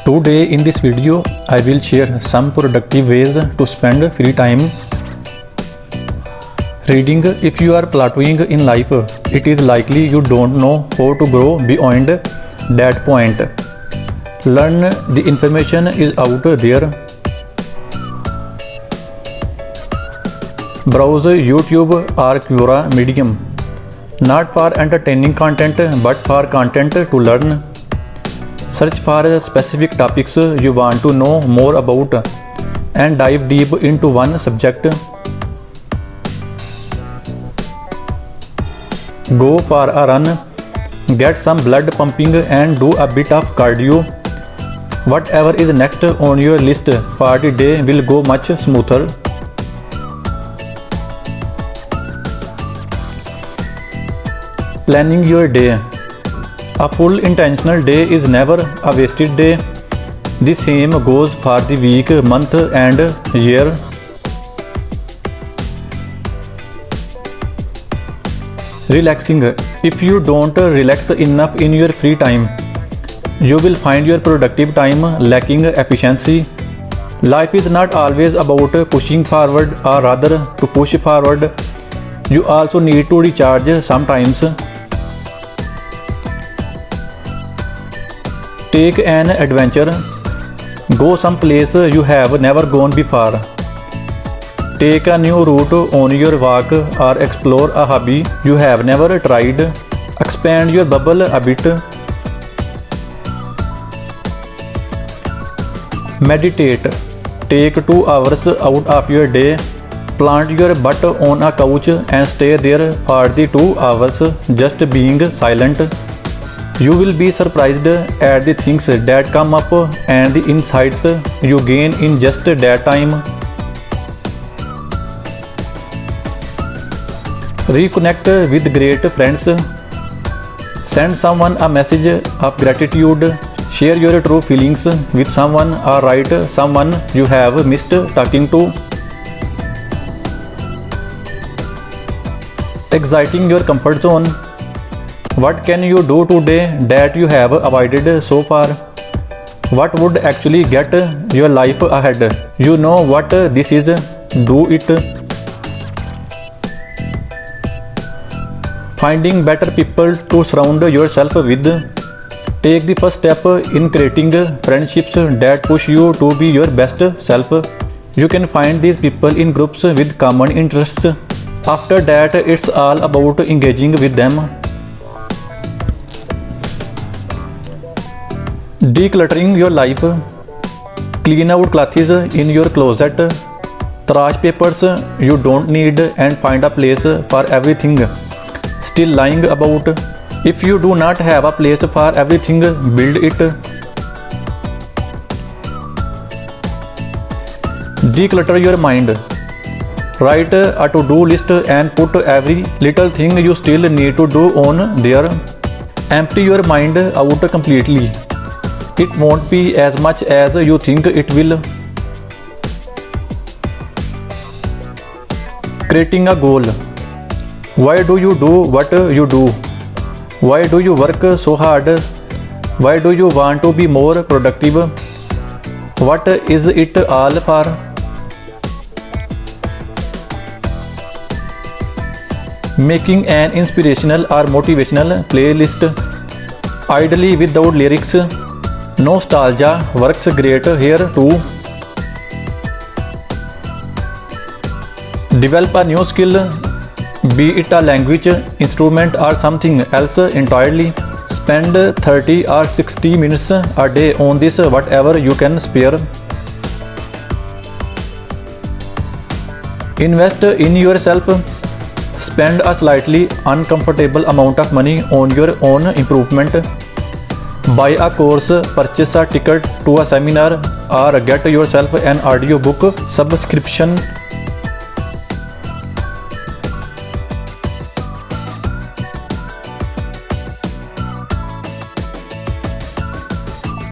Today in this video I will share some productive ways to spend free time reading. If you are plateauing in life, it is likely you don't know how to grow beyond that point. Learn the information is out there. Browse YouTube or Quora Medium, not for entertaining content but for content to learn. Search for specific topics you want to know more about and dive deep into one subject. Go for a run, get some blood pumping and do a bit of cardio. Whatever is next on your list for the day will go much smoother. Planning your day. A full intentional day is never a wasted day. The same goes for the week, month and year. Relaxing. If you don't relax enough in your free time, you will find your productive time lacking efficiency. Life is not always about pushing forward, or rather to push forward. You also need to recharge sometimes. Take an adventure. Go someplace you have never gone before. Take a new route on your walk or explore a hobby you have never tried. Expand your bubble a bit. Meditate. Take 2 hours out of your day. Plant your butt on a couch and stay there for the 2 hours just being silent. You will be surprised at the things that come up and the insights you gain in just that time. Reconnect with great friends. Send someone a message of gratitude. Share your true feelings with someone or write someone you have missed talking to. Exiting your comfort zone. What can you do today that you have avoided so far? What would actually get your life ahead? You know what this is. Do it. Finding better people to surround yourself with. Take the first step in creating friendships that push you to be your best self. You can find these people in groups with common interests. After that, it's all about engaging with them. Decluttering your life. Clean out clothes in your closet. Trash papers you don't need and find a place for everything still lying about. If you do not have a place for everything, build it. Declutter your mind. Write a to-do list and put every little thing you still need to do on there. Empty your mind out completely. It won't be as much as you think it will. Creating a goal. Why do you do what you do? Why do you work so hard? Why do you want to be more productive? What is it all for? Making an inspirational or motivational playlist. Ideally without lyrics. Nostalgia works great here too. Develop a new skill, be it a language, instrument or something else entirely. Spend 30 or 60 minutes a day on this, whatever you can spare. Invest in yourself. Spend a slightly uncomfortable amount of money on your own improvement. Buy a course, purchase a ticket to a seminar, or get yourself an audiobook subscription.